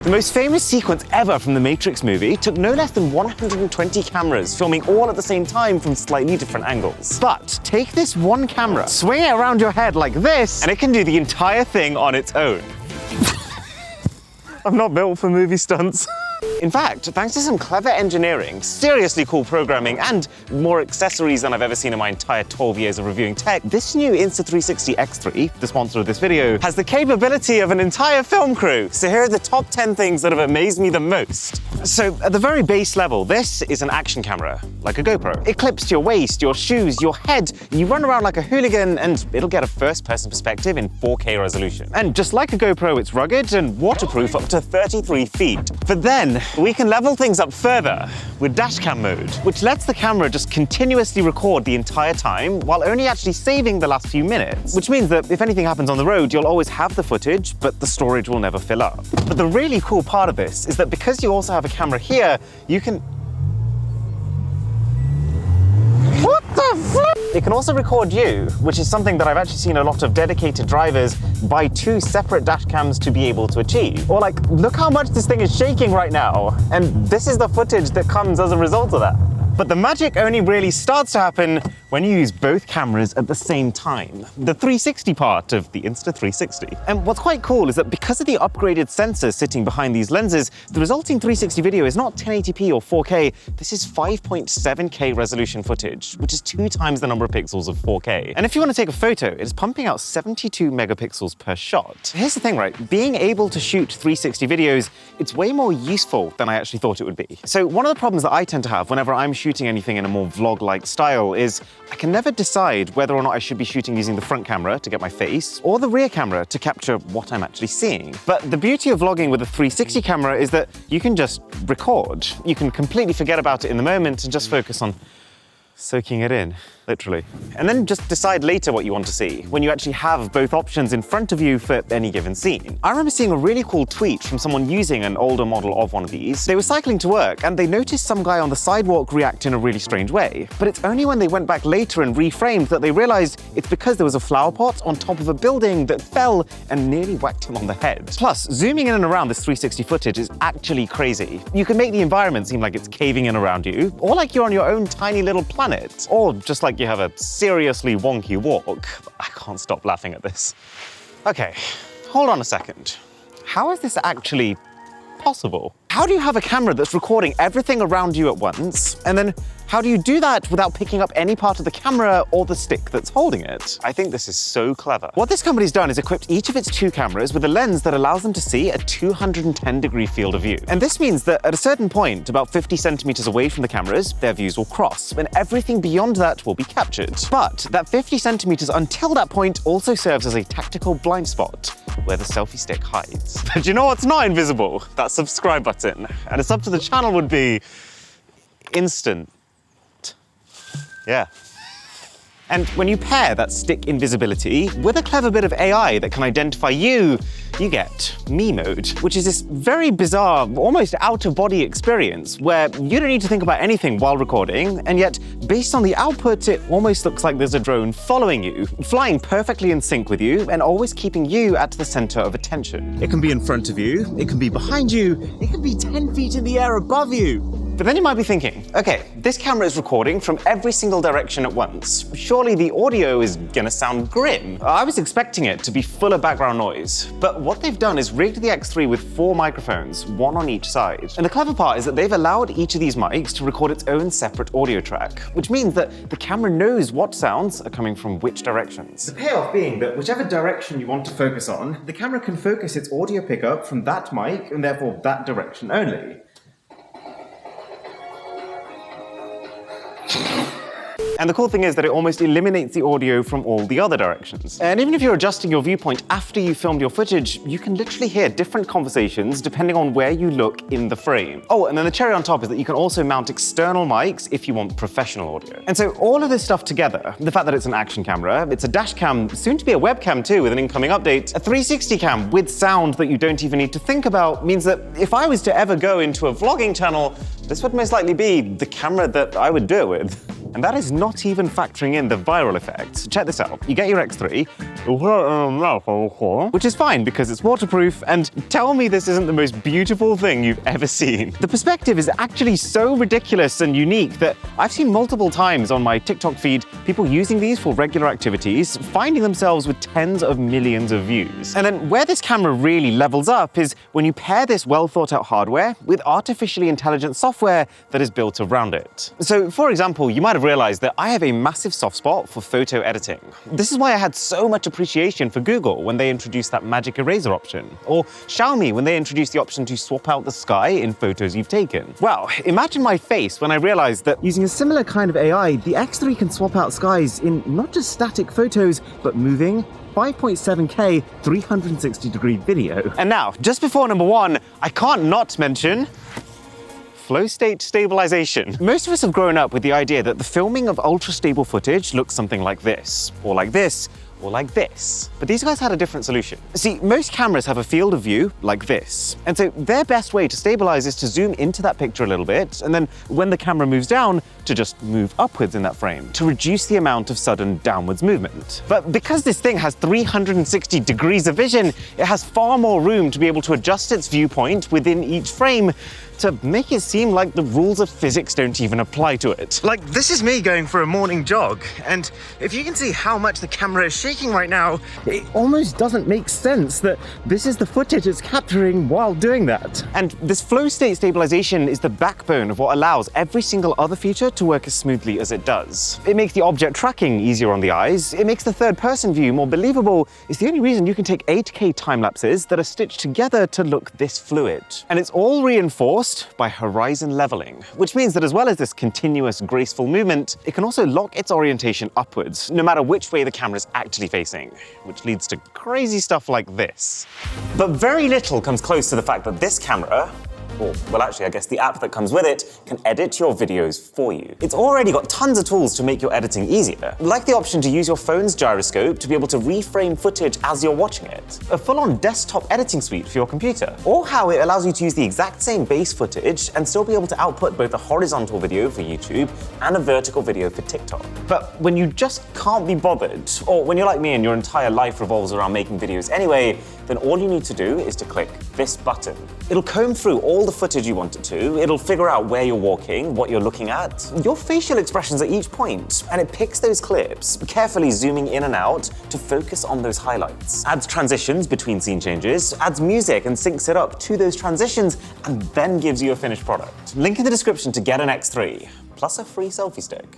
The most famous sequence ever from the Matrix movie took no less than 120 cameras filming all at the same time from slightly different angles. But take this one camera, swing it around your head like this, and it can do the entire thing on its own. I'm not built for movie stunts. In fact, thanks to some clever engineering, seriously cool programming, and more accessories than I've ever seen in my entire 12 years of reviewing tech, this new Insta360 X3, the sponsor of this video, has the capability of an entire film crew. So here are the top 10 things that have amazed me the most. So at the very base level, this is an action camera, like a GoPro. It clips to your waist, your shoes, your head. You run around like a hooligan and it'll get a first-person perspective in 4K resolution. And just like a GoPro, it's rugged and waterproof up to 33 feet. But then we can level things up further with DASHCAM mode, which lets the camera just continuously record the entire time while only actually saving the last few minutes. Which means that if anything happens on the road, you'll always have the footage, but the storage will never fill up. But the really cool part of this is that because you also have a camera here, you can... What the flip? It can also record you, which is something that I've actually seen a lot of dedicated drivers buy 2 separate dash cams to be able to achieve. Or like, look how much this thing is shaking right now. And this is the footage that comes as a result of that. But the magic only really starts to happen when you use both cameras at the same time. The 360 part of the Insta360. And what's quite cool is that because of the upgraded sensors sitting behind these lenses, the resulting 360 video is not 1080p or 4K, this is 5.7K resolution footage, which is 2 times the number of pixels of 4K. And if you want to take a photo, it is pumping out 72 megapixels per shot. Here's the thing, right? Being able to shoot 360 videos, it's way more useful than I actually thought it would be. So one of the problems that I tend to have whenever I'm shooting anything in a more vlog-like style is I can never decide whether or not I should be shooting using the front camera to get my face or the rear camera to capture what I'm actually seeing. But the beauty of vlogging with a 360 camera is that you can just record. You can completely forget about it in the moment and just focus on soaking it in, literally. And then just decide later what you want to see, when you actually have both options in front of you for any given scene. I remember seeing a really cool tweet from someone using an older model of one of these. They were cycling to work and they noticed some guy on the sidewalk react in a really strange way. But it's only when they went back later and reframed that they realized it's because there was a flower pot on top of a building that fell and nearly whacked him on the head. Plus, zooming in and around this 360 footage is actually crazy. You can make the environment seem like it's caving in around you, or like you're on your own tiny little planet. Or just like you have a seriously wonky walk. I can't stop laughing at this. Okay, hold on a second. How is this actually possible? How do you have a camera that's recording everything around you at once, and then how do you do that without picking up any part of the camera or the stick that's holding it? I think this is so clever. What this company's done is equipped each of its 2 cameras with a lens that allows them to see a 210-degree field of view. And this means that at a certain point, about 50 centimeters away from the cameras, their views will cross, and everything beyond that will be captured. But that 50 centimeters until that point also serves as a tactical blind spot where the selfie stick hides. But you know what's not invisible? That subscribe button. And a sub to the channel would be instant. Yeah. And when you pair that stick invisibility with a clever bit of AI that can identify you, you get me mode, which is this very bizarre, almost out-of-body experience where you don't need to think about anything while recording, and yet, based on the output, it almost looks like there's a drone following you, flying perfectly in sync with you, and always keeping you at the center of attention. It can be in front of you, it can be behind you, it can be 10 feet in the air above you. But then you might be thinking, okay, this camera is recording from every single direction at once. Surely the audio is gonna sound grim. I was expecting it to be full of background noise. But what they've done is rigged the X3 with 4 microphones, 1 on each side. And the clever part is that they've allowed each of these mics to record its own separate audio track, which means that the camera knows what sounds are coming from which directions. The payoff being that whichever direction you want to focus on, the camera can focus its audio pickup from that mic and therefore that direction only. And the cool thing is that it almost eliminates the audio from all the other directions. And even if you're adjusting your viewpoint after you filmed your footage, you can literally hear different conversations depending on where you look in the frame. Oh, and then the cherry on top is that you can also mount external mics if you want professional audio. And so all of this stuff together, the fact that it's an action camera, it's a dash cam, soon to be a webcam too with an incoming update, a 360 cam with sound that you don't even need to think about, means that if I was to ever go into a vlogging channel, this would most likely be the camera that I would do it with. And that is not even factoring in the viral effect. Check this out. You get your X3, which is fine because it's waterproof, and tell me this isn't the most beautiful thing you've ever seen. The perspective is actually so ridiculous and unique that I've seen multiple times on my TikTok feed people using these for regular activities, finding themselves with tens of millions of views. And then where this camera really levels up is when you pair this well thought out hardware with artificially intelligent software that is built around it. So for example, you might have realized that I have a massive soft spot for photo editing. This is why I had so much appreciation for Google when they introduced that magic eraser option, or Xiaomi when they introduced the option to swap out the sky in photos you've taken. Well, imagine my face when I realized that using a similar kind of AI, the X3 can swap out skies in not just static photos, but moving 5.7K 360-degree video. And now, just before number one, I can't not mention flow state stabilization. Most of us have grown up with the idea that the filming of ultra-stable footage looks something like this, or like this, or like this. But these guys had a different solution. See, most cameras have a field of view like this. And so their best way to stabilize is to zoom into that picture a little bit, and then when the camera moves down, to just move upwards in that frame, to reduce the amount of sudden downwards movement. But because this thing has 360 degrees of vision, it has far more room to be able to adjust its viewpoint within each frame to make it seem like the rules of physics don't even apply to it. Like, this is me going for a morning jog, and if you can see how much the camera is shaking right now, it almost doesn't make sense that this is the footage it's capturing while doing that. And this flow state stabilization is the backbone of what allows every single other feature to work as smoothly as it does. It makes the object tracking easier on the eyes, it makes the third-person view more believable. It's the only reason you can take 8K time lapses that are stitched together to look this fluid. And it's all reinforced by horizon leveling, which means that as well as this continuous, graceful movement, it can also lock its orientation upwards, no matter which way the camera is actually facing, which leads to crazy stuff like this. But very little comes close to the fact that this camera, or, well, actually, I guess the app that comes with it, can edit your videos for you. It's already got tons of tools to make your editing easier, like the option to use your phone's gyroscope to be able to reframe footage as you're watching it, a full-on desktop editing suite for your computer, or how it allows you to use the exact same base footage and still be able to output both a horizontal video for YouTube and a vertical video for TikTok. But when you just can't be bothered, or when you're like me and your entire life revolves around making videos anyway, then all you need to do is to click this button. It'll comb through all the footage you want it to, it'll figure out where you're walking, what you're looking at, your facial expressions at each point, and it picks those clips, carefully zooming in and out to focus on those highlights. Adds transitions between scene changes, adds music and syncs it up to those transitions, and then gives you a finished product. Link in the description to get an X3, plus a free selfie stick.